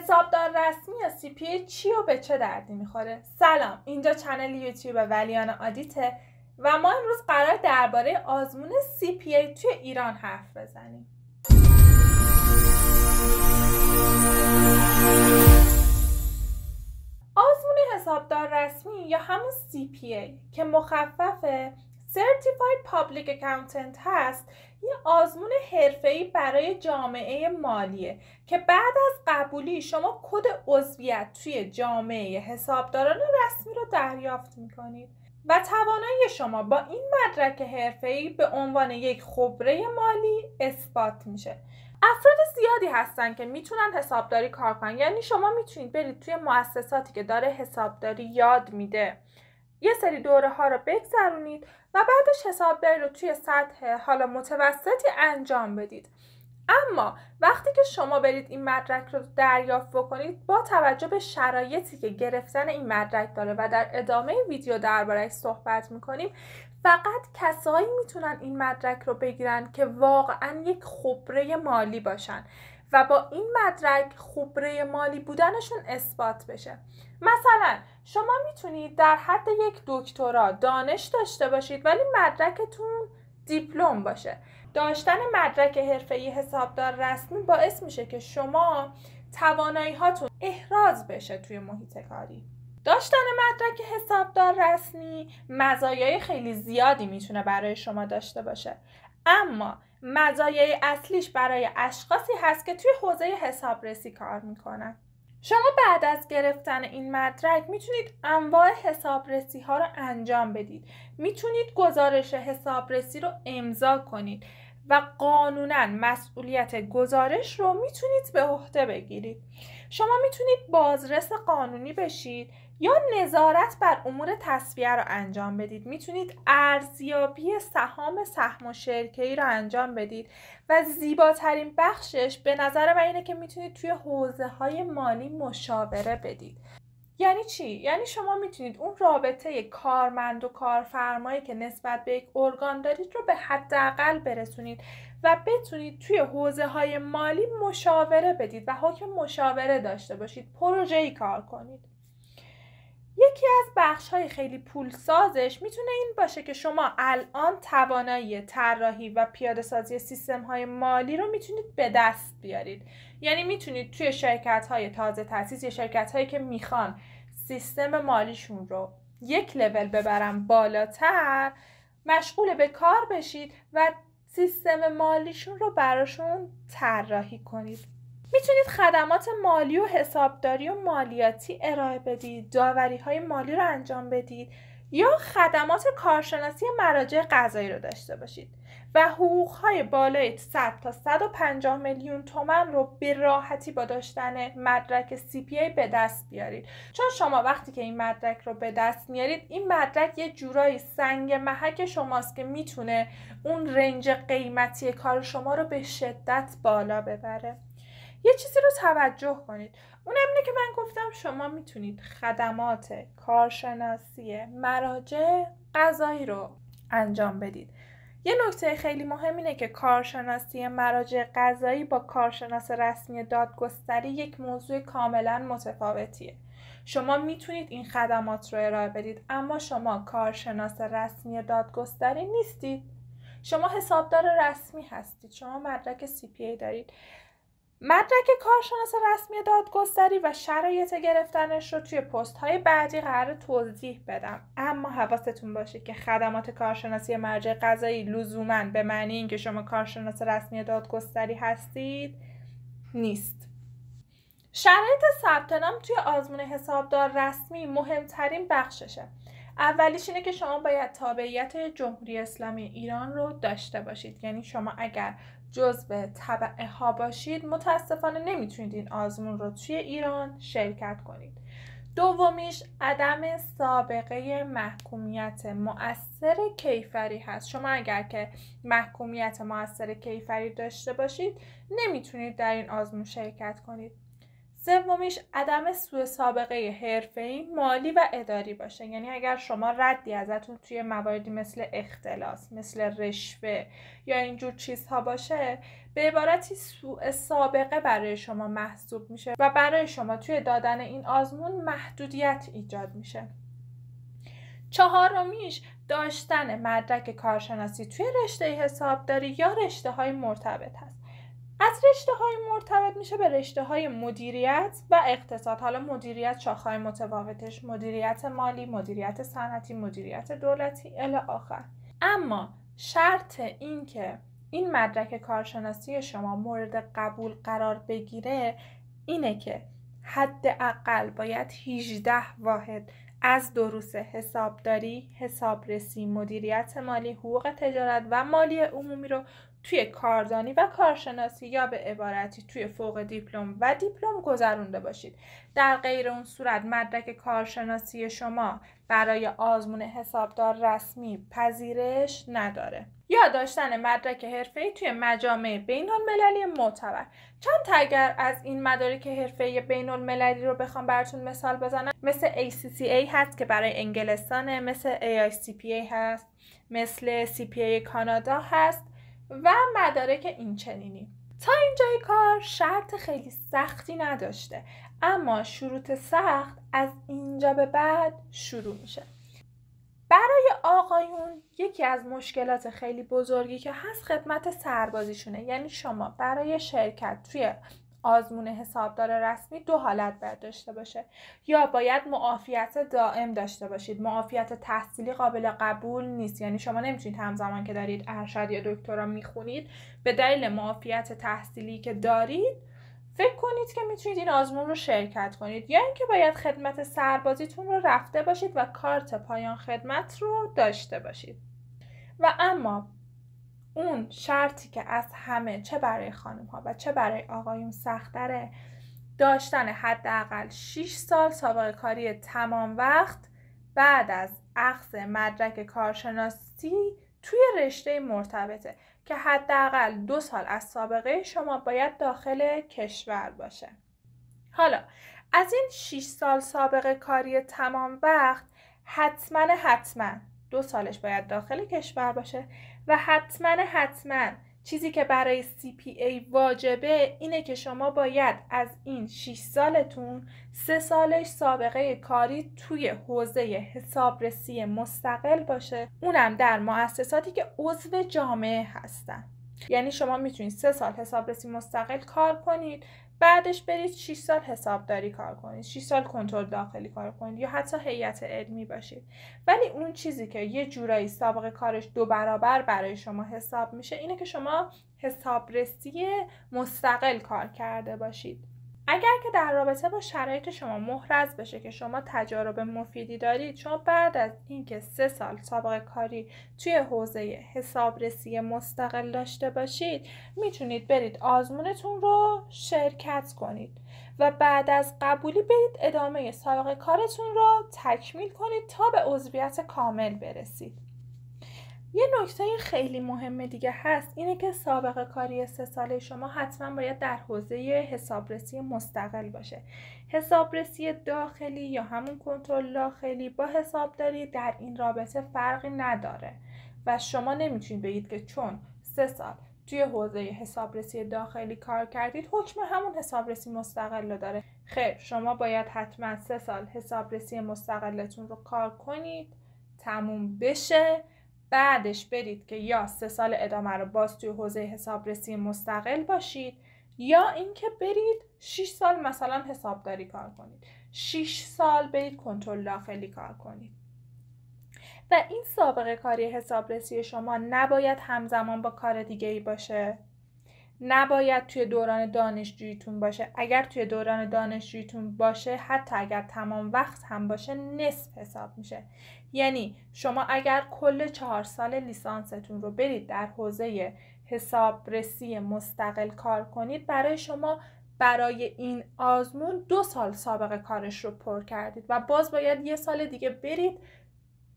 حسابدار رسمی یا CPA چی و به چه دردی میخوره؟ سلام، اینجا چنل یوتیوب ولیان آدیته و ما امروز قرار درباره آزمون CPA توی ایران حرف بزنیم. آزمون حسابدار رسمی یا همون CPA که مخفف Certified Public Accountant هست، یه آزمون حرفه‌ای برای جامعه مالیه که بعد از قبولی شما کد عضویت توی جامعه حسابداران رسمی رو دریافت میکنید و توانایی شما با این مدرک حرفه‌ای به عنوان یک خبره مالی اثبات میشه. افراد زیادی هستن که میتونن حسابداری کار کنن، یعنی شما میتونید برید توی مؤسساتی که داره حسابداری یاد میده یه سری دوره ها رو بگذرونید و بعدش حسابداری رو توی سطح حالا متوسطی انجام بدید. اما وقتی که شما برید این مدرک رو دریافت بکنید، با توجه به شرایطی که گرفتن این مدرک داره و در ادامه ویدیو درباره‌اش صحبت میکنیم، فقط کسایی میتونن این مدرک رو بگیرن که واقعا یک خبره مالی باشن و با این مدرک خبره مالی بودنشون اثبات بشه. مثلا شما میتونید در حد یک دکترا دانش داشته باشید ولی مدرکتون دیپلم باشه. داشتن مدرک حرفه‌ای حسابدار رسمی باعث میشه که شما توانایی هاتون احراز بشه توی محیط کاری. داشتن مدرک حسابدار رسمی مزایای خیلی زیادی میتونه برای شما داشته باشه، اما مزایای اصلیش برای اشخاصی هست که توی حوزه حسابرسی کار میکنن. شما بعد از گرفتن این مدرک میتونید انواع حسابرسی ها رو انجام بدید، میتونید گزارش حسابرسی رو امضا کنید و قانونا مسئولیت گزارش رو میتونید به عهده بگیرید. شما میتونید بازرس قانونی بشید یا نظارت بر امور تسویه رو انجام بدید. میتونید ارزیابی سهم و شرکه‌ای رو انجام بدید و زیباترین بخشش به نظر من اینه که میتونید توی حوزه‌های مالی مشاوره بدید. یعنی چی؟ یعنی شما میتونید اون رابطه کارمند و کارفرمایی که نسبت به یک ارگان دارید رو به حداقل برسونید و بتونید توی حوزه‌های مالی مشاوره بدید و حکم مشاوره داشته باشید، پروژه‌ای کار کنید. یکی از بخش‌های خیلی پولسازش میتونه این باشه که شما الان توانایی طراحی و پیاده‌سازی سیستم‌های مالی رو میتونید به دست بیارید. یعنی میتونید توی شرکت‌های تازه تأسیس یا شرکت‌هایی که میخوان سیستم مالیشون رو یک لول ببرن بالاتر مشغول به کار بشید و سیستم مالیشون رو براشون طراحی کنید. میتونید خدمات مالی و حسابداری و مالیاتی ارائه بدید، داوری‌های مالی رو انجام بدید یا خدمات کارشناسی مراجع قضایی رو داشته باشید و حقوق‌های بالای 100 تا 150 میلیون تومان رو به راحتی با داشتن مدرک CPA به دست بیارید. چون شما وقتی که این مدرک رو به دست میارید، این مدرک یه جورایی سنگ محک شماست که میتونه اون رنج قیمتی کار شما رو به شدت بالا ببره. یه چیزی رو توجه کنید، اون اینه که من گفتم شما میتونید خدمات کارشناسی مراجع قضایی رو انجام بدید. یه نکته خیلی مهم اینه که کارشناسی مراجع قضایی با کارشناس رسمی دادگستری یک موضوع کاملا متفاوتیه. شما میتونید این خدمات رو ارائه بدید اما شما کارشناس رسمی دادگستری نیستید. شما حسابدار رسمی هستید، شما مدرک CPA دارید. مدرک کارشناس رسمی دادگستری و شرایط گرفتنش رو توی پست‌های بعدی قرار توضیح بدم، اما حواستون باشه که خدمات کارشناسی مرجع قضایی لزوماً به معنی اینکه شما کارشناس رسمی دادگستری هستید نیست. شرایط ثبت نام توی آزمون حسابدار رسمی مهمترین بخششه. اولیش اینه که شما باید تابعیت جمهوری اسلامی ایران رو داشته باشید، یعنی شما اگر جزو تبعه ها باشید متاسفانه نمیتونید این آزمون رو توی ایران شرکت کنید. دومیش عدم سابقه محکومیت مؤثر کیفری هست. شما اگر که محکومیت مؤثر کیفری داشته باشید نمیتونید در این آزمون شرکت کنید. سومیش عدم سوء سابقه حرفه‌ای، مالی و اداری باشه. یعنی اگر شما ردی ازتون توی مواردی مثل اختلاس، مثل رشوه یا اینجور چیزها باشه، به عبارتی سوء سابقه برای شما محسوب میشه و برای شما توی دادن این آزمون محدودیت ایجاد میشه. چهارمیش داشتن مدرک کارشناسی توی رشته حسابداری یا رشته های مرتبط هست. از رشته های مرتبط میشه به رشته های مدیریت و اقتصاد. حالا مدیریت شاخه‌های متفاوتش، مدیریت مالی، مدیریت صنعتی، مدیریت دولتی الی آخر. اما شرط این که این مدرک کارشناسی شما مورد قبول قرار بگیره اینه که حداقل باید 18 واحد از دروس حسابداری، حسابرسی، مدیریت مالی، حقوق تجارت و مالی عمومی رو توی کاردانی و کارشناسی یا به عبارتی توی فوق دیپلم و دیپلم گذرونده باشید. در غیر اون صورت مدرک کارشناسی شما برای آزمون حسابدار رسمی پذیرش نداره. یا داشتن مدرک حرفه‌ای توی مجامع بین‌المللی معتبر. چند تا اگر از این مدارک حرفه‌ای بین‌المللی رو بخوام براتون مثال بزنم، مثل ACCA هست که برای انگلستانه، مثل AICPA هست، مثل CPA کانادا هست و مدارک این چنینی. تا اینجای کار شرط خیلی سختی نداشته، اما شروط سخت از اینجا به بعد شروع میشه. برای آقایون یکی از مشکلات خیلی بزرگی که هست خدمت سربازیشونه. یعنی شما برای شرکت توی آزمون حسابدار رسمی 2 حالت باید داشته باشه. یا باید معافیت دائم داشته باشید. معافیت تحصیلی قابل قبول نیست. یعنی شما نمیتونید همزمان که دارید ارشد یا دکترا میخونید به دلیل معافیت تحصیلی که دارید فکر کنید که میتونید این آزمون رو شرکت کنید. یا اینکه باید خدمت سربازیتون رو رفته باشید و کارت پایان خدمت رو داشته باشید. و اما اون شرطی که از همه، چه برای خانم ها و چه برای آقایون سخت‌تره، داشتن حداقل 6 سال سابقه کاری تمام وقت بعد از اخذ مدرک کارشناسی توی رشته مرتبطه که حداقل 2 سال از سابقه شما باید داخل کشور باشه. حالا از این 6 سال سابقه کاری تمام وقت حتما 2 سالش باید داخل کشور باشه و حتما چیزی که برای CPA واجبه اینه که شما باید از این 6 سالتون 3 سالش سابقه کاری توی حوزه حسابرسی مستقل باشه، اونم در مؤسساتی که عضو جامعه هستن. یعنی شما میتونید 3 سال حسابرسی مستقل کار کنید، بعدش برید 6 سال حسابداری کار کنید، 6 سال کنترل داخلی کار کنید یا حتی هیئت علمی باشید. ولی اون چیزی که یه جورایی سابقه کارش 2 برابر برای شما حساب میشه اینه که شما حسابرسی مستقل کار کرده باشید. اگر که در رابطه با شرایط شما محرز بشه که شما تجارب مفیدی دارید، شما بعد از اینکه 3 سال سابقه کاری توی حوزه حسابرسی مستقل داشته باشید میتونید برید آزمونتون رو شرکت کنید و بعد از قبولی برید ادامه سابقه کارتون رو تکمیل کنید تا به عضویت کامل برسید. یه نکته خیلی مهم دیگه هست اینه که سابقه کاری 3 ساله شما حتما باید در حوزه حسابرسی مستقل باشه. حسابرسی داخلی یا همون کنترل داخلی با حسابداری در این رابطه فرقی نداره و شما نمیتونید بگید که چون 3 سال توی حوزه حسابرسی داخلی کار کردید حکم همون حسابرسی مستقل رو داره. خیر، شما باید حتما 3 سال حسابرسی مستقلتون رو کار کنید، تموم بشه، بعدش برید که یا 3 سال ادامه رو باز توی حوزه حسابرسی مستقل باشید یا اینکه برید 6 سال مثلا حسابداری کار کنید، 6 سال برید کنترل داخلی کار کنید. و این سابقه کاری حسابرسی شما نباید همزمان با کار دیگه‌ای باشه، نباید توی دوران دانشجوییتون باشه. اگر توی دوران دانشجوییتون باشه، حتی اگر تمام وقت هم باشه، نصف حساب میشه. یعنی شما اگر کل 4 سال لیسانستون رو برید در حوزه حسابرسی مستقل کار کنید، برای شما برای این آزمون 2 سال سابقه کارش رو پر کردید و باز باید 1 سال دیگه برید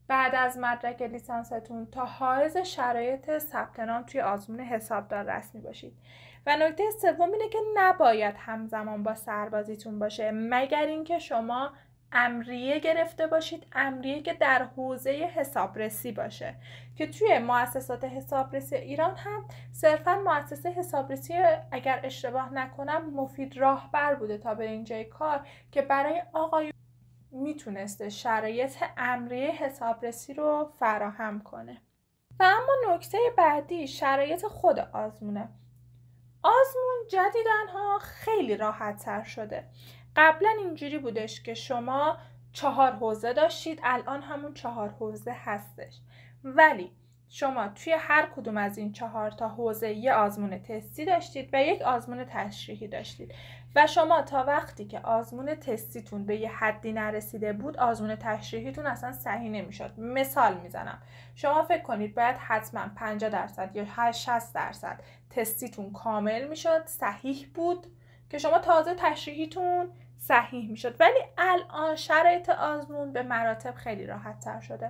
بعد از مدرک لیسانستون تا حائز شرایط ثبت نام توی آزمون حسابدار رسمی باشید. و نکته سوم اینه که نباید همزمان با سربازیتون باشه مگر اینکه شما امریه گرفته باشید، امریه که در حوزه حسابرسی باشه که توی مؤسسات حسابرسی ایران هم صرفا مؤسسه حسابرسی اگر اشتباه نکنم مفید راهبر بوده تا به اینجای کار که برای آقایون میتونسته شرایط امریه حسابرسی رو فراهم کنه. و اما نکته بعدی شرایط خود آزمونه. آزمون جدیداًها خیلی راحت تر شده. قبلا اینجوری بودش که شما 4 حوزه داشتید، الان همون 4 حوزه هستش، ولی شما توی هر کدوم از این 4 تا حوزه یه آزمون تستی داشتید و یک آزمون تشریحی داشتید و شما تا وقتی که آزمون تستیتون به یه حدی نرسیده بود آزمون تشریحیتون اصلا صحیح نمیشد. مثال میزنم، شما فکر کنید باید حتما 50% یا 60% تستیتون کامل میشد، صحیح بود که شما تازه تشریحیتون صحیح میشد، ولی الان شرایط آزمون به مراتب خیلی راحت تر شده.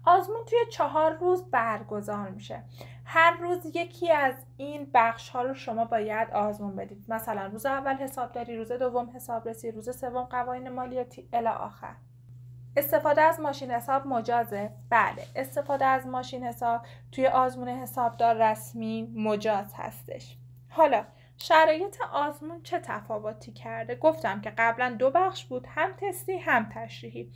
آزمون توی 4 روز برگزار میشه. هر روز یکی از این بخش ها رو شما باید آزمون بدید. مثلا روز اول حسابداری، روز دوم حسابرسی، روز سوم قوانین مالیاتی الی آخر. استفاده از ماشین حساب مجازه؟ بله، استفاده از ماشین حساب توی آزمون حسابدار رسمی مجاز هستش. حالا شرایط آزمون چه تفاوتی کرده؟ گفتم که قبلا 2 بخش بود، هم تستی هم تشریحی.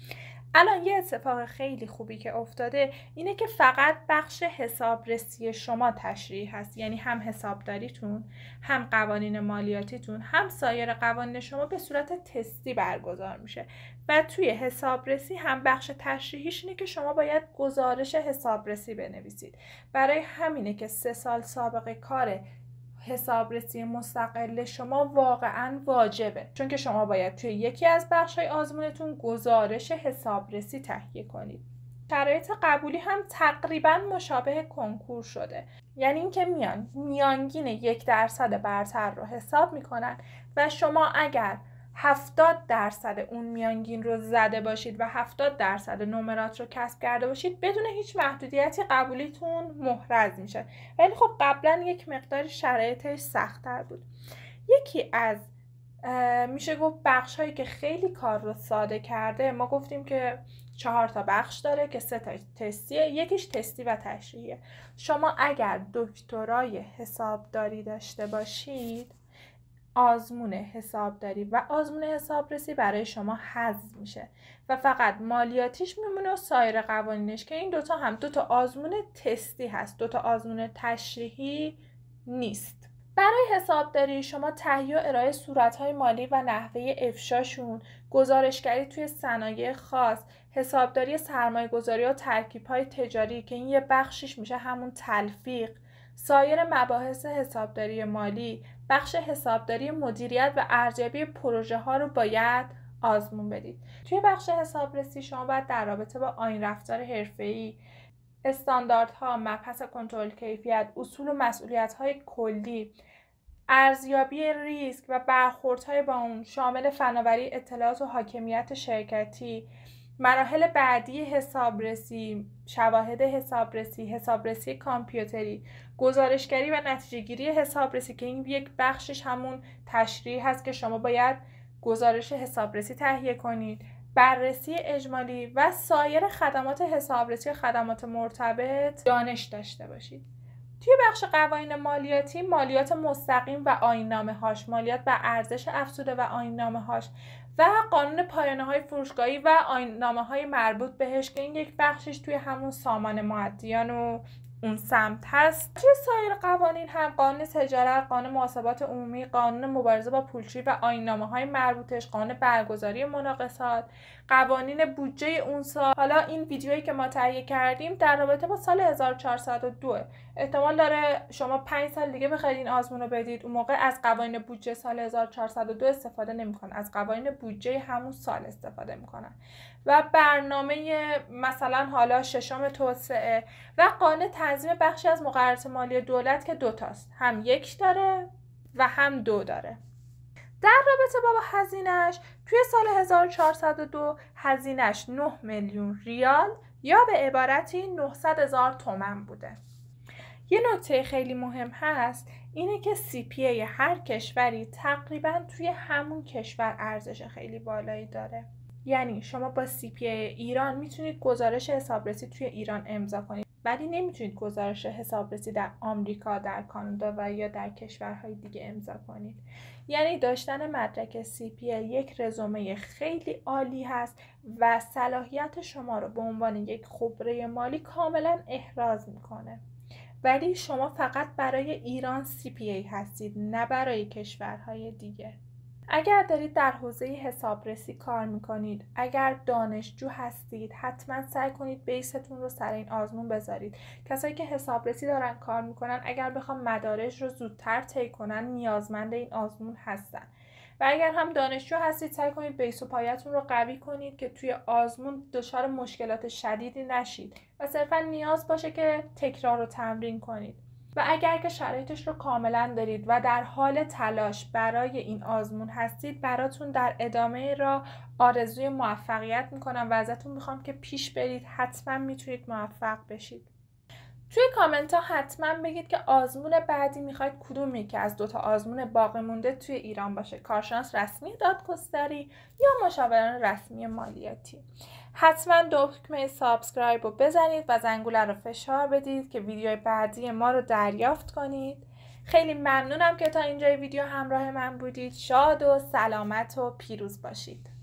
الان یه اتفاق خیلی خوبی که افتاده اینه که فقط بخش حسابرسی شما تشریحی هست، یعنی هم حسابداریتون، هم قوانین مالیاتیتون، هم سایر قوانین شما به صورت تستی برگزار میشه و توی حسابرسی هم بخش تشریحیش اینه که شما باید گزارش حسابرسی بنویسید. برای همینه که 3 سال سابقه کار حسابرسی مستقل شما واقعا واجبه، چون که شما باید توی یکی از بخش‌های آزمونتون گزارش حسابرسی تهیه کنید. شرایط قبولی هم تقریبا مشابه کنکور شده، یعنی اینکه میانگین 1% برتر رو حساب میکنن و شما اگر 70% اون میانگین رو زده باشید و 70% نمرات رو کسب کرده باشید بدون هیچ محدودیتی قبولیتون محرز میشه. ولی خب قبلا یک مقدار شرایطش سخت‌تر بود. یکی از میشه گفت بخش هایی که خیلی کار رو ساده کرده، ما گفتیم که 4 تا بخش داره که 3 تا تستیه، یکیش تستی و تشریحیه. شما اگر دکترای حسابداری داشته باشید آزمون حسابداری و آزمون حسابرسی برای حذف میشه و فقط مالیاتیش میمونه و سایر قوانینش که این 2 تا هم 2 تا آزمون تستی هست، 2 تا آزمون تشریحی نیست. برای حسابداری شما تهیه و ارائه صورت‌های مالی و نحوه افشاشون، گزارشگری توی صنایع خاص، حسابداری سرمایه‌گذاری و ترکیب‌های تجاری که این یه بخشش میشه همون تلفیق، سایر مباحث حسابداری مالی، بخش حسابداری مدیریت و ارزیابی پروژه ها رو باید آزمون بدید. توی بخش حسابرسی شما باید در رابطه با آیین رفتار حرفه‌ای، استانداردها، مبحث کنترل کیفیت، اصول و مسئولیت‌های کلی، ارزیابی ریسک و برخوردهای با اون شامل فناوری اطلاعات و حاکمیت شرکتی، مراحل بعدی حسابرسی، شواهد حسابرسی، حسابرسی کامپیوتری، گزارشگری و نتیجه‌گیری حسابرسی که این یک بخشش همون تشریح هست که شما باید گزارش حسابرسی تهیه کنید، بررسی اجمالی و سایر خدمات حسابرسی و خدمات مرتبط دانش داشته باشید. توی بخش قوانین مالیاتی، مالیات مستقیم و آیین‌نامه‌هاش، مالیات بر ارزش افزوده و آیین‌نامه‌هاش و قانون پایانه‌های فروشگاهی و آیین‌نامه‌های مربوط بهش که این یک بخشش توی همون سامان مؤدیان و اون سمت هست. توی سایر قوانین هم قانون تجارت، قانون محاسبات عمومی، قانون مبارزه با پولشویی و آیین‌نامه‌های مربوطش، قانون برگزاری مناقصات، قوانین بودجه اون سال. حالا این ویدیویی که ما تهیه کردیم در رابطه با سال 1402 احتمال داره شما 5 سال دیگه بخواید این آزمون رو بدید، اون موقع از قوانین بودجه سال 1402 استفاده نمی‌کنن، از قوانین بودجه همون سال استفاده می‌کنن. و برنامه مثلا حالا 6م توسعه و قانون تنظیم بخشی از مقررات مالی دولت که 2 تاست، هم 1 داره و هم 2 داره. در رابطه با هزینه‌اش توی سال 1402 هزینه‌اش 9 میلیون ریال یا به عبارتی 900,000 تومان بوده. یه نکته خیلی مهم هست اینه که CPA هر کشوری تقریبا توی همون کشور ارزش خیلی بالایی داره. یعنی شما با CPA ایران میتونید گزارش حسابرسی توی ایران امضا کنید، ولی نمیتونید گزارش حسابرسی در آمریکا، در کانادا و یا در کشورهای دیگه امضا کنید. یعنی داشتن مدرک CPA یک رزومه خیلی عالی هست و صلاحیت شما رو به عنوان یک خبره مالی کاملا احراز میکنه. ولی شما فقط برای ایران CPA هستید، نه برای کشورهای دیگه. اگر دارید در حوزه حسابرسی کار میکنید، اگر دانشجو هستید، حتما سعی کنید بیستون رو سر این آزمون بذارید. کسایی که حسابرسی دارن کار میکنن اگر بخوام مدارج رو زودتر طی کنن نیازمند این آزمون هستن. و اگر هم دانشجو هستید سعی کنید بیس و پایتون رو قوی کنید که توی آزمون دچار مشکلات شدیدی نشید و صرفا نیاز باشه که تکرار رو تمرین کنید. و اگر که شرایطش رو کاملا دارید و در حال تلاش برای این آزمون هستید، براتون در ادامه راه آرزوی موفقیت میکنم و ازتون میخوام که پیش برید، حتما میتونید موفق بشید. توی کامنت ها حتما بگید که آزمون بعدی میخواید کدوم یکی از دوتا آزمون باقی مونده توی ایران باشه، کارشناس رسمی دادگستری یا مشاوران رسمی مالیاتی. حتما دکمه سابسکرایب رو بزنید و زنگوله رو فشار بدید که ویدیوی بعدی ما رو دریافت کنید. خیلی ممنونم که تا اینجای ویدیو همراه من بودید. شاد و سلامت و پیروز باشید.